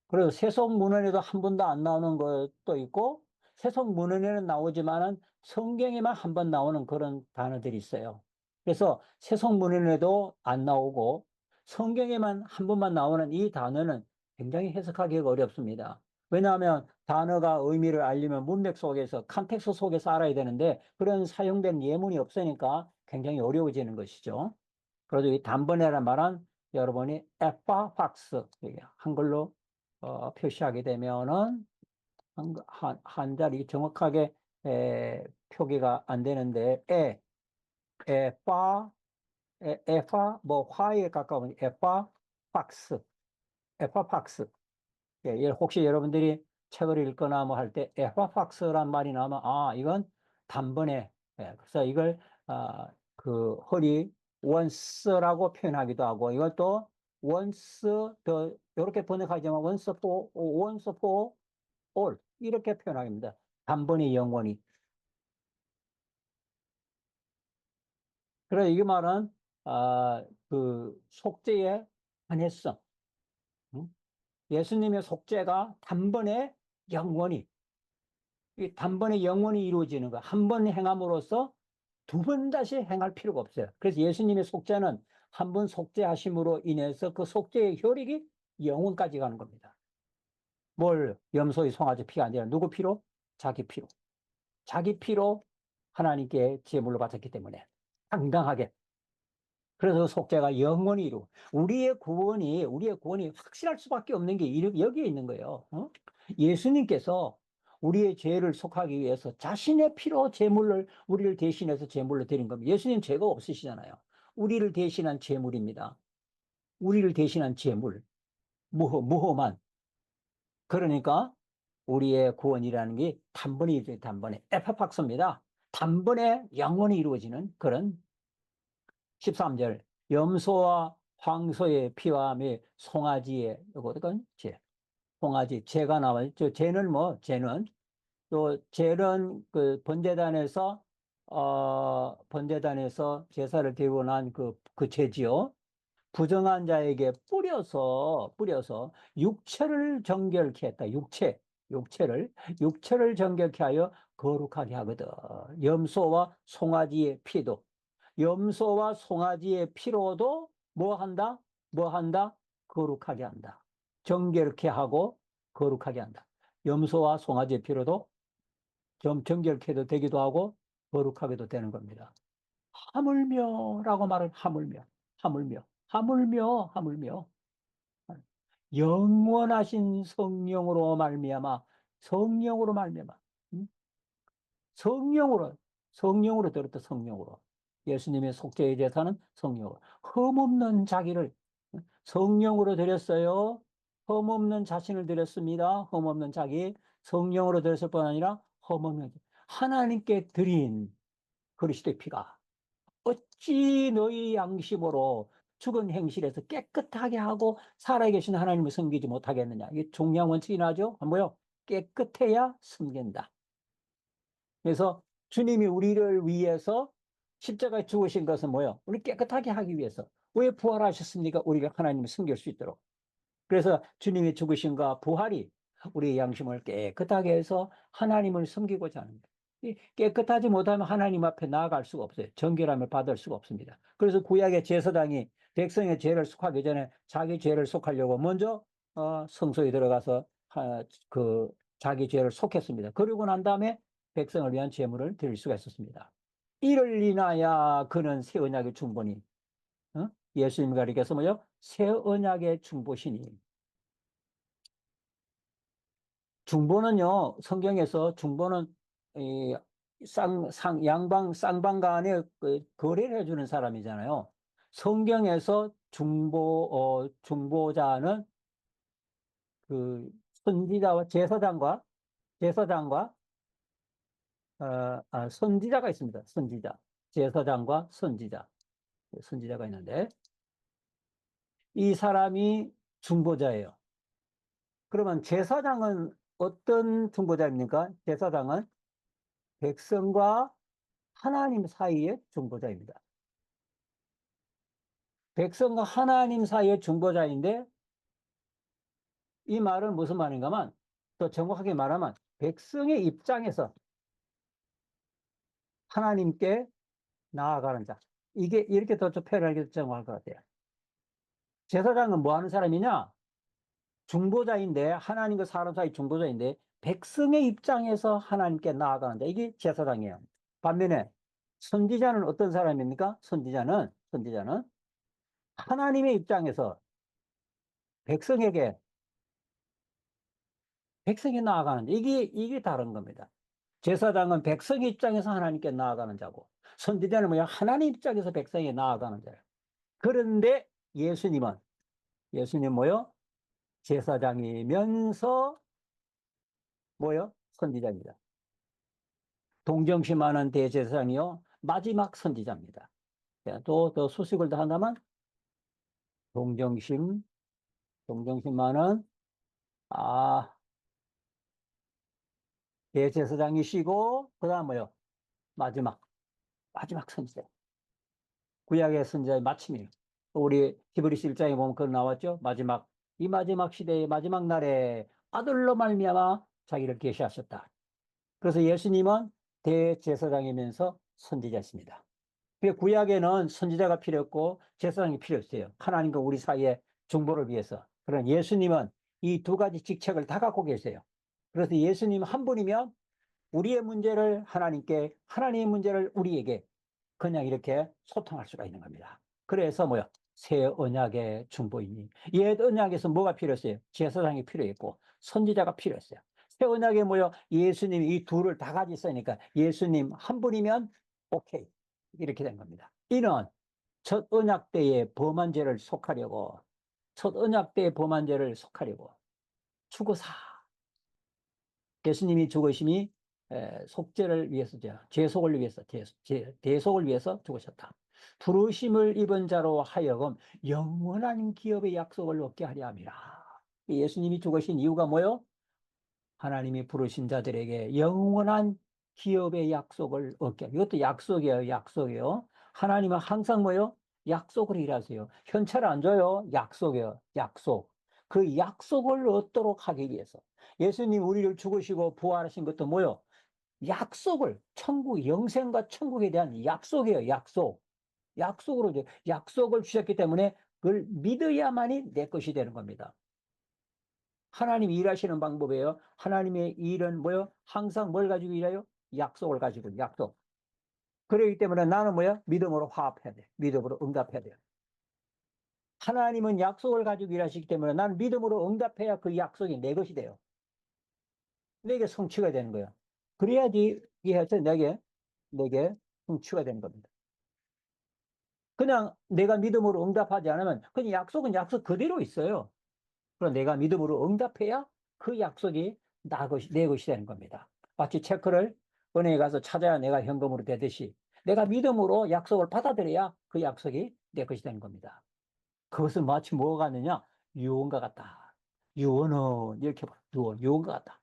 그래서 세속문헌에도 한 번도 안 나오는 것도 있고, 세속문헌에는 나오지만은 성경에만 한 번 나오는 그런 단어들이 있어요. 그래서 세속문헌에도 안 나오고, 성경에만 한 번만 나오는 이 단어는 굉장히 해석하기가 어렵습니다. 왜냐하면 단어가 의미를 알려면 문맥 속에서, 컨텍스트 속에서 알아야 되는데, 그런 사용된 예문이 없으니까 굉장히 어려워지는 것이죠. 그래서 이 단번에란 말은 여러분이 에파팍스, 한글로 표시하게 되면은 한자리 정확하게 표기가 안 되는데 에파 에파 뭐 화에 가까운 에파팍스 에파팍스. 혹시 여러분들이 책을 읽거나 뭐 할 때 에파팍스란 말이 나오면 아 이건 단번에 그래서 이걸 그 허리 원스라고 표현하기도 하고 이걸 또 원스 더 이렇게 번역하지만 원스 포 올 이렇게 표현합니다. 단번에 영원히. 그래서 이게 말은 그 속죄의 한해성. 응? 예수님의 속죄가 단번에 영원히 이 단번에 영원히 이루어지는 거. 한 번 행함으로써 두 번 다시 행할 필요가 없어요. 그래서 예수님의 속죄는 한 번 속죄하심으로 인해서 그 속죄의 효력이 영원까지 가는 겁니다. 뭘 염소의 송아지 피가 아니라 누구 피로? 자기 피로. 자기 피로 하나님께 제물로 바쳤기 때문에 당당하게. 그래서 그 속죄가 영원히 이루. 우리의 구원이 확실할 수밖에 없는 게 여기에 있는 거예요. 어? 예수님께서 우리의 죄를 속하기 위해서 자신의 피로 제물을 우리를 대신해서 제물로 드린 겁니다. 예수님 죄가 없으시잖아요. 우리를 대신한 제물입니다. 우리를 대신한 제물. 무험한. 그러니까 우리의 구원이라는 게 단번에 이루어져요. 단번에. 에파팍스입니다. 단번에 영원히 이루어지는 그런 13절 염소와 황소의 피와 매 송아지의 이거든 제 송아지 제가 나와요. 저 제는 뭐 제는 또 제는 그 번제단에서 제사를 드리고 난 그 제지요. 부정한 자에게 뿌려서 육체를 정결케 했다. 육체를 정결케 하여 거룩하게 하거든. 염소와 송아지의 피도 염소와 송아지의 피로도 뭐 한다? 뭐 한다? 거룩하게 한다. 정결케 하고 거룩하게 한다. 염소와 송아지의 피로도 좀 정결케도 되기도 하고 거룩하게도 되는 겁니다. 하물며라고 말을 하물며 영원하신 성령으로 말미암아 음? 성령으로 성령으로 들었다 성령으로 예수님의 속죄의 제사는 성령으로 흠없는 자기를 성령으로 드렸어요. 흠없는 자신을 드렸습니다. 흠없는 자기 성령으로 드렸을 뿐 아니라 흠없는 하나님께 드린 그리스도의 피가 어찌 너희 양심으로 죽은 행실에서 깨끗하게 하고 살아계신 하나님을 섬기지 못하겠느냐. 이게 종량 원칙이 나죠? 뭐요? 깨끗해야 섬긴다. 그래서 주님이 우리를 위해서 십자가에 죽으신 것은 뭐요? 우리 깨끗하게 하기 위해서. 왜 부활하셨습니까? 우리가 하나님을 섬길 수 있도록. 그래서 주님이 죽으신과 부활이 우리의 양심을 깨끗하게 해서 하나님을 섬기고자 하는 거예요. 깨끗하지 못하면 하나님 앞에 나아갈 수가 없어요. 정결함을 받을 수가 없습니다. 그래서 구약의 제사장이 백성의 죄를 속하기 전에 자기 죄를 속하려고 먼저 성소에 들어가서 그 자기 죄를 속했습니다. 그러고 난 다음에 백성을 위한 제물을 드릴 수가 있었습니다. 이를 인하여 그는 새 언약의 중보니 예수님 가리켜서 뭐요? 새 언약의 중보시니 중보는요, 성경에서 중보는 이 양방, 쌍방 간에 거래를 해주는 사람이잖아요. 성경에서 중보자는 그 선지자와 제사장과, 선지자가 있습니다. 선지자. 제사장과 선지자가 있는데, 이 사람이 중보자예요. 그러면 제사장은 어떤 중보자입니까? 제사장은 백성과 하나님 사이의 중보자입니다. 백성과 하나님 사이의 중보자인데 이 말은 무슨 말인가만, 또 정확하게 말하면, 백성의 입장에서 하나님께 나아가는 자. 이게 이렇게 더 표현하기 더 정확할 것 같아요. 제사장은 뭐 하는 사람이냐? 중보자인데, 하나님과 사람 사이 중보자인데, 백성의 입장에서 하나님께 나아가는 자. 이게 제사장이에요. 반면에, 선지자는 어떤 사람입니까? 선지자는 하나님의 입장에서 백성에게, 백성이 나아가는 자. 이게 다른 겁니다. 제사장은 백성의 입장에서 하나님께 나아가는 자고, 선지자는 뭐야? 하나님 입장에서 백성에 나아가는 자예요. 그런데 예수님 뭐요? 제사장이면서 뭐요? 선지자입니다. 동정심하는 대제사장이요. 마지막 선지자입니다. 또 더 수식을 더 한다면 동정심, 동정심만은 아 대제사장이시고 그다음 뭐요? 마지막 선지자. 구약의 선지자의 마침이에요. 우리 히브리서 1장에 보면 그거 나왔죠? 이 마지막 시대의 마지막 날에 아들로 말미암아 자기를 계시하셨다. 그래서 예수님은 대제사장이면서 선지자였습니다. 구약에는 선지자가 필요 없고 제사장이 필요 없어요. 하나님과 우리 사이의 중보를 위해서. 그러나 예수님은 이 두 가지 직책을 다 갖고 계세요. 그래서 예수님 한 분이면 우리의 문제를 하나님께, 하나님의 문제를 우리에게 그냥 이렇게 소통할 수가 있는 겁니다. 그래서 뭐요? 새 언약의 중보이니. 옛 언약에서 뭐가 필요했어요? 제사장이 필요했고 선지자가 필요했어요. 새 언약에 뭐요? 예수님이 이 둘을 다 가지고 있으니까 예수님 한 분이면 오케이. 이렇게 된 겁니다. 이는 첫 언약 때의 범한 죄를 속하려고, 첫 언약 때의 범한 죄를 속하려고 죽으사. 예수님이 죽으심이 속죄를 위해서, 죄속을 위해서, 대속을 위해서 죽으셨다. 부르심을 입은 자로 하여금 영원한 기업의 약속을 얻게 하려 함이라. 예수님이 죽으신 이유가 뭐요? 하나님이 부르신 자들에게 영원한 기업의 약속을 얻게. 이것도 약속이에요, 약속이에요. 하나님은 항상 뭐요? 약속을 일하세요. 현찰 안 줘요. 약속이에요, 약속. 그 약속을 얻도록 하기 위해서. 예수님 우리를 죽으시고 부활하신 것도 뭐요? 약속을, 천국, 영생과 천국에 대한 약속이에요, 약속. 약속으로, 약속을 주셨기 때문에 그걸 믿어야만이 내 것이 되는 겁니다. 하나님이 일하시는 방법이에요. 하나님의 일은 뭐요? 항상 뭘 가지고 일해요? 약속을 가지고, 약속. 그렇기 때문에 나는 뭐야? 믿음으로 화합해야 돼. 믿음으로 응답해야 돼요. 하나님은 약속을 가지고 일하시기 때문에 나는 믿음으로 응답해야 그 약속이 내 것이 돼요. 내게 성취가 되는 거예요. 그래야지 이해해서 내게 성취가 되는 겁니다. 그냥 내가 믿음으로 응답하지 않으면 그냥 약속은 약속 그대로 있어요. 그럼 내가 믿음으로 응답해야 그 약속이 내 것이 되는 겁니다. 마치 체크를 은행에 가서 찾아야 내가 현금으로 되듯이 내가 믿음으로 약속을 받아들여야 그 약속이 내 것이 되는 겁니다. 그것은 마치 뭐가 같느냐? 유언과 같다. 유언은 이렇게 봐. 유언과 같다.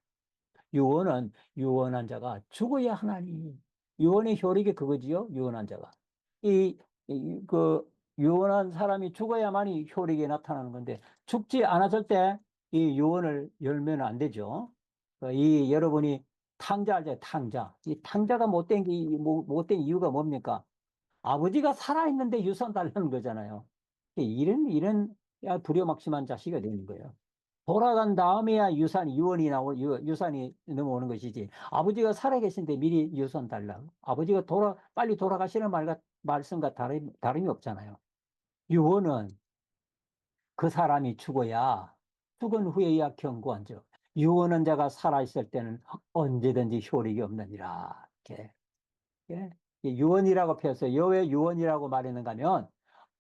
유언은 유언한 자가 죽어야 하나니. 유언의 효력이 그거지요. 유언한 자가. 그 유언한 사람이 죽어야만이 효력이 나타나는 건데 죽지 않았을 때 이 유언을 열면 안 되죠. 이 여러분이 탕자 알죠? 탕자. 이 탕자가 못된 이유가 뭡니까? 아버지가 살아있는데 유산 달라는 거잖아요. 이런 두려막심한 자식이 되는 거예요. 돌아간 다음에야 유산이 넘어오는 것이지. 아버지가 살아계신데 미리 유산 달라. 아버지가 빨리 돌아가시는 말씀과 다름이 없잖아요. 유언은 그 사람이 죽은 후에야 경고한 적. 유언한 자가 살아있을 때는 언제든지 효력이 없느니라. 이렇게. 예? 유언이라고 표현해서 왜 유언이라고 말했는가 하면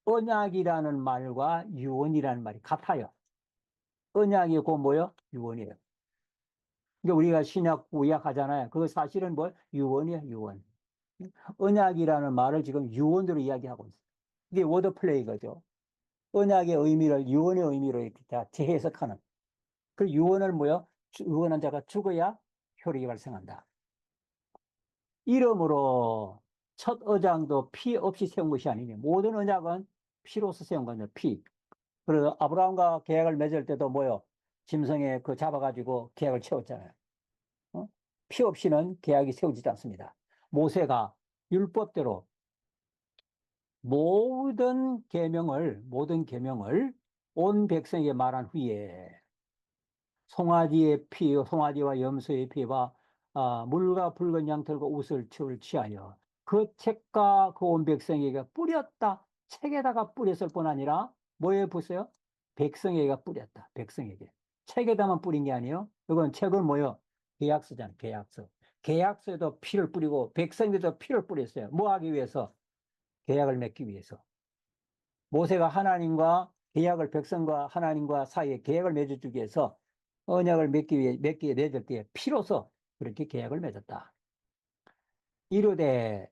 언약이라는 말과 유언이라는 말이 같아요. 언약이고 뭐요? 유언이에요. 그러니까 우리가 신약, 구약 하잖아요. 그거 사실은 뭐? 유언이에요, 유언. 언약이라는 말을 지금 유언으로 이야기하고 있어요. 이게 워드플레이거죠. 언약의 의미를 유언의 의미로 이렇게 다 재해석하는. 그 유언을 뭐요? 유언한 자가 죽어야 효력이 발생한다. 이러므로 첫 언약도 피 없이 세운 것이 아니니 모든 언약은 피로서 세운 거죠. 피. 그래서 아브라함과 계약을 맺을 때도 뭐요? 짐승에 그 잡아가지고 계약을 채웠잖아요. 어? 피 없이는 계약이 세워지지 않습니다. 모세가 율법대로 모든 계명을 온 백성에게 말한 후에 송아지의 피, 송아지와 염소의 피와 물과 붉은 양털과 옷을 취하여 그 책과 그 온 백성에게 뿌렸다. 책에다가 뿌렸을 뿐 아니라 뭐에 보세요? 백성에게 뿌렸다. 백성에게. 책에다만 뿌린 게 아니에요. 이건 책은 뭐요? 계약서잖아요. 계약서. 계약서에도 피를 뿌리고 백성에도 피를 뿌렸어요. 뭐 하기 위해서? 계약을 맺기 위해서. 모세가 하나님과 계약을 백성과 하나님과 사이에 계약을 맺어주기 위해서 언약을 맺을 때에 피로서 그렇게 계약을 맺었다. 이르되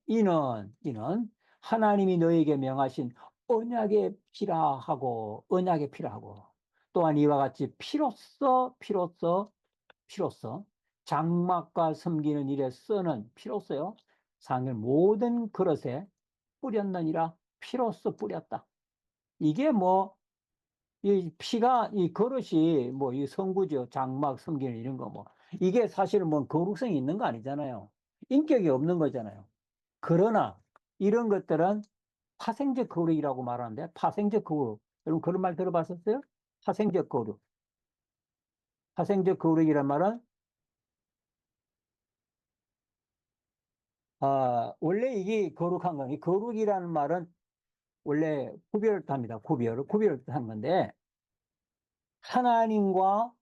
이는 하나님이 너에게 명하신 언약의 피라 하고 또한 이와 같이 피로써 장막과 섬기는 일에 쓰는 피로써요. 상을 모든 그릇에 뿌렸느니라. 피로써 뿌렸다. 이게 뭐 이 피가 이 그릇이 뭐 이 성구죠. 장막 섬기는 이런 거 뭐 이게 사실은 뭐 거룩성이 있는 거 아니잖아요. 인격이 없는 거잖아요. 그러나 이런 것들은 파생적 거룩이라고 말하는데 파생적 거룩 여러분 그런 말 들어봤었어요? 파생적 거룩. 파생적 거룩이란 말은 원래 이게 거룩한 거니 거룩이라는 말은 원래 구별을 합니다. 구별을 하는 건데 하나님과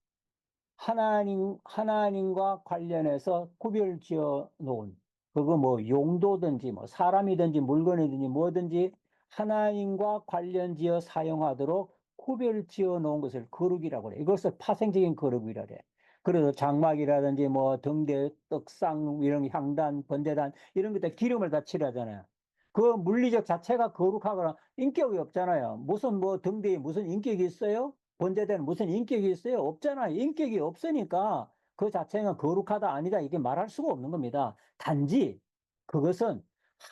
하나님과 관련해서 구별 지어 놓은, 그거 뭐 용도든지 뭐 사람이든지 물건이든지 뭐든지 하나님과 관련 지어 사용하도록 구별 지어 놓은 것을 거룩이라고 그래. 이것을 파생적인 거룩이라 그래. 그래서 장막이라든지 뭐 등대, 떡상, 이런 향단, 번제단, 이런 것들 기름을 다 칠하잖아요. 그 물리적 자체가 거룩하거나 인격이 없잖아요. 무슨 뭐 등대에 무슨 인격이 있어요? 번제되는 무슨 인격이 있어요? 없잖아요. 인격이 없으니까 그 자체가 거룩하다 아니다 이게 말할 수가 없는 겁니다. 단지 그것은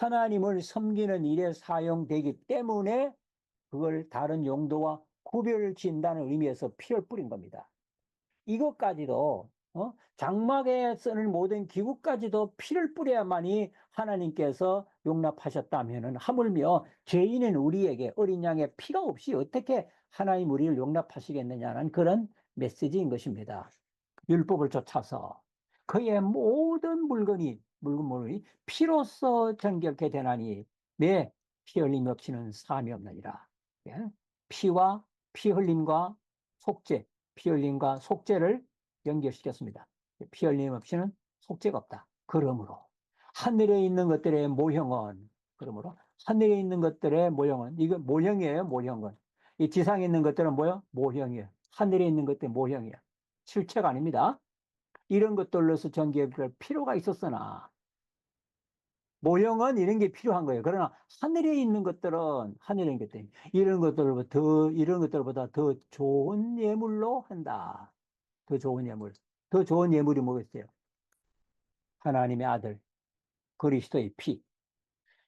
하나님을 섬기는 일에 사용되기 때문에 그걸 다른 용도와 구별을 지은다는 의미에서 피를 뿌린 겁니다. 이것까지도 장막에 쓰는 모든 기구까지도 피를 뿌려야만이 하나님께서 용납하셨다면은 하물며 죄인인 우리에게 어린 양의 피가 없이 어떻게 하나님 우리를 용납하시겠느냐는 그런 메시지인 것입니다. 율법을 쫓아서 그의 모든 물건이 피로써 정결케 되나니 내 피 흘림 없이는 사함이 없느니라. 예? 피와 피 흘림과 속죄, 피 흘림과 속죄를 연결시켰습니다. 피 흘림 없이는 속죄가 없다. 그러므로 하늘에 있는 것들의 모형은 이거 모형이에요. 모형은 이 지상에 있는 것들은 뭐요? 모형이에요. 하늘에 있는 것들은 모형이에요. 실체가 아닙니다. 이런 것들로서 전개할 필요가 있었으나 모형은 이런 게 필요한 거예요. 그러나 하늘에 있는 것들은 하늘에 있는 것들 이런 것들보다 더 좋은 예물로 한다. 더 좋은 예물. 더 좋은 예물이 뭐겠어요? 하나님의 아들 그리스도의 피.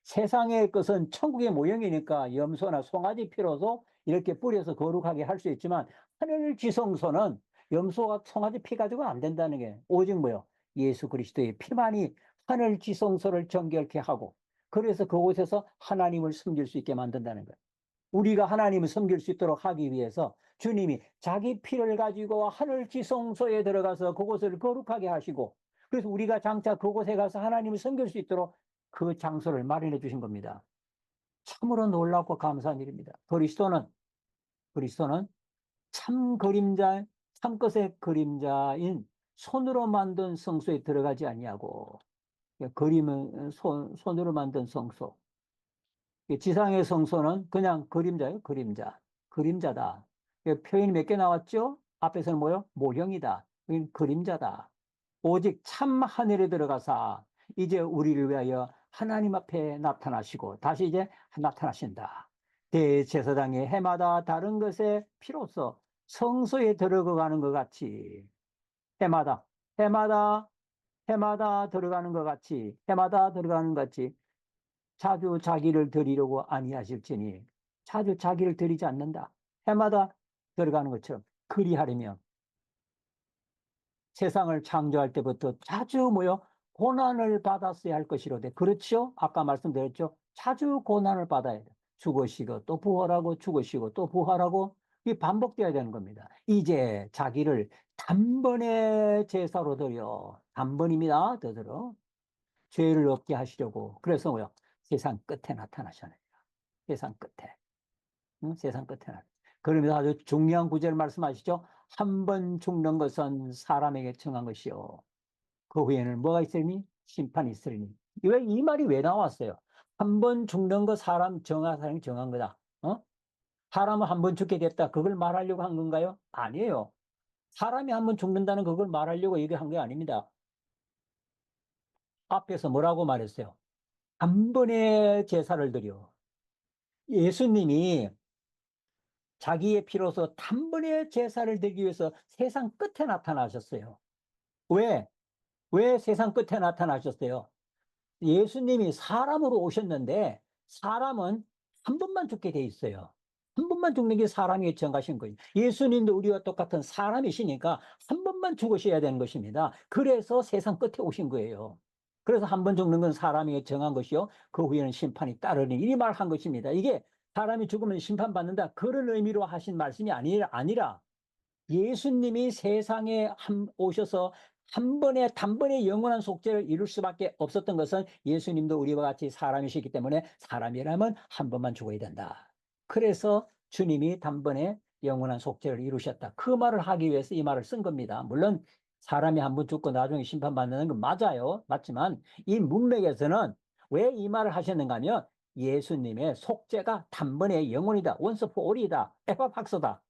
세상의 것은 천국의 모형이니까 염소나 송아지 피로서 이렇게 뿌려서 거룩하게 할 수 있지만 하늘 지성소는 염소와 송아지 피 가지고는 안 된다는 게 오직 뭐요? 예수 그리스도의 피만이 하늘 지성소를 정결케 하고 그래서 그곳에서 하나님을 섬길 수 있게 만든다는 거예요. 우리가 하나님을 섬길 수 있도록 하기 위해서 주님이 자기 피를 가지고 하늘 지성소에 들어가서 그곳을 거룩하게 하시고 그래서 우리가 장차 그곳에 가서 하나님을 섬길 수 있도록 그 장소를 마련해 주신 겁니다. 참으로 놀랍고 감사한 일입니다. 그리스도는 참 그림자, 참것의 그림자인 손으로 만든 성소에 들어가지 아니하고 그림은 손으로 만든 성소. 지상의 성소는 그냥 그림자예요. 그림자다. 표현이 몇 개 나왔죠? 앞에서는 뭐요? 모형이다. 그림자다. 오직 참 하늘에 들어가사 이제 우리를 위하여 하나님 앞에 나타나시고 다시 이제 나타나신다. 대제사장이 해마다 다른 것에 피로써 성소에 들어가는 것 같이 해마다 해마다 해마다 들어가는 것 같이 자주 자기를 드리려고 아니하실지니 자주 자기를 드리지 않는다. 해마다 들어가는 것처럼 그리하려면 세상을 창조할 때부터 자주 뭐요? 고난을 받았어야 할 것이로되. 그렇죠? 아까 말씀드렸죠? 자주 고난을 받아야 돼. 죽으시고 또 부활하고 죽으시고 또 부활하고 이 반복돼야 되는 겁니다. 이제 자기를 단번에 제사로 드려. 단번입니다. 더 들어. 죄를 없게 하시려고. 그래서 뭐요? 세상 끝에 나타나셨네요. 세상 끝에. 응? 세상 끝에 나타나. 그러면서 아주 중요한 구절을 말씀하시죠. 한 번 죽는 것은 사람에게 정한 것이요. 그 후에는 뭐가 있으리니? 심판이 있으리니. 왜 이 말이 왜 나왔어요? 한 번 죽는 거 사람이 정한 거다. 어? 사람은 한 번 죽게 됐다. 그걸 말하려고 한 건가요? 아니에요. 사람이 한 번 죽는다는 그걸 말하려고 얘기한 게 아닙니다. 앞에서 뭐라고 말했어요? 한 번의 제사를 드려. 예수님이 자기의 피로서 단번에 제사를 드리기 위해서 세상 끝에 나타나셨어요. 왜? 왜 세상 끝에 나타나셨어요? 예수님이 사람으로 오셨는데 사람은 한 번만 죽게 돼 있어요. 한 번만 죽는 게 사람이 정하신 거예요. 예수님도 우리와 똑같은 사람이시니까 한 번만 죽으셔야 되는 것입니다. 그래서 세상 끝에 오신 거예요. 그래서 한 번 죽는 건 사람이 정한 것이요. 그 후에는 심판이 따르니 이 말 한 것입니다. 이게 사람이 죽으면 심판받는다. 그런 의미로 하신 말씀이 아니라 예수님이 세상에 오셔서 단번에 영원한 속죄를 이룰 수밖에 없었던 것은 예수님도 우리와 같이 사람이시기 때문에 사람이라면 한 번만 죽어야 된다. 그래서 주님이 단번에 영원한 속죄를 이루셨다. 그 말을 하기 위해서 이 말을 쓴 겁니다. 물론 사람이 한 번 죽고 나중에 심판받는 건 맞아요. 맞지만 이 문맥에서는 왜 이 말을 하셨는가 하면 예수님의 속죄가 단번에 영원이다. 원스 포 올이다. 에파팍서다.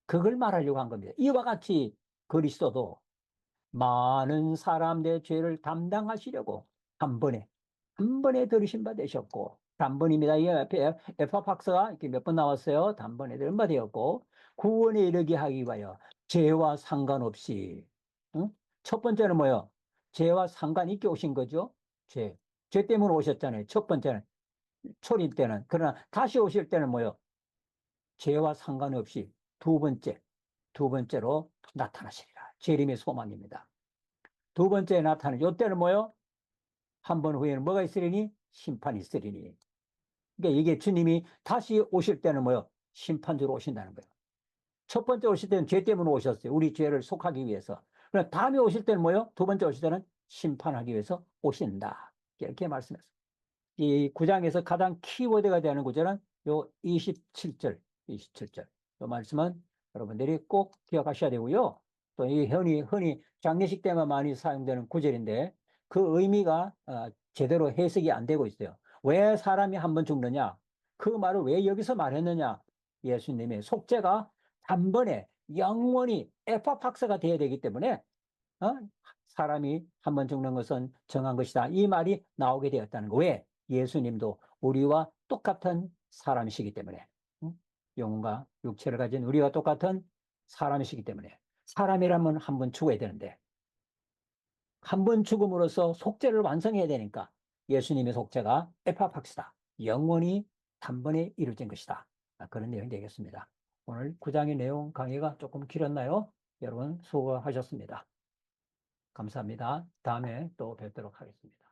그걸 말하려고 한 겁니다. 이와 같이 그리스도도 많은 사람들의 죄를 담당하시려고 한 번에 들으신 바 되셨고, 단번입니다. 이 앞에 에파팍스가 이렇게 몇 번 나왔어요. 단번에 들은 바 되었고, 구원에 이르게 하기 위하여 죄와 상관없이, 응? 첫 번째는 뭐요? 죄와 상관 있게 오신 거죠? 죄. 죄 때문에 오셨잖아요. 첫 번째는, 초림 때는. 그러나 다시 오실 때는 뭐요? 죄와 상관없이 두 번째로 나타나시리라. 재림의 소망입니다. 두 번째 나타나는 이때는 뭐요? 한 번 후에는 뭐가 있으리니? 심판이 있으리니. 그러니까 이게 주님이 다시 오실 때는 뭐요? 심판주로 오신다는 거예요. 첫 번째 오실 때는 죄 때문에 오셨어요. 우리 죄를 속하기 위해서. 그럼 다음에 오실 때는 뭐요? 두 번째 오실 때는 심판하기 위해서 오신다. 이렇게 말씀했어요. 이 구장에서 가장 키워드가 되는 구절은 요 27절, 27절. 이 말씀은 여러분들이 꼭 기억하셔야 되고요. 또 이 흔히 장례식 때만 많이 사용되는 구절인데 그 의미가 제대로 해석이 안 되고 있어요. 왜 사람이 한 번 죽느냐? 그 말을 왜 여기서 말했느냐? 예수님의 속죄가 단번에 영원히 에파팍스가 되어야 되기 때문에 어? 사람이 한 번 죽는 것은 정한 것이다. 이 말이 나오게 되었다는 거. 왜? 예수님도 우리와 똑같은 사람이시기 때문에. 응? 영혼과 육체를 가진 우리와 똑같은 사람이시기 때문에. 사람이라면 한 번 죽어야 되는데 한 번 죽음으로써 속죄를 완성해야 되니까 예수님의 속죄가 에파팍스다. 영원히 단번에 이루어진 것이다. 그런 내용이 되겠습니다. 오늘 9장의 내용 강의가 조금 길었나요? 여러분 수고하셨습니다. 감사합니다. 다음에 또 뵙도록 하겠습니다.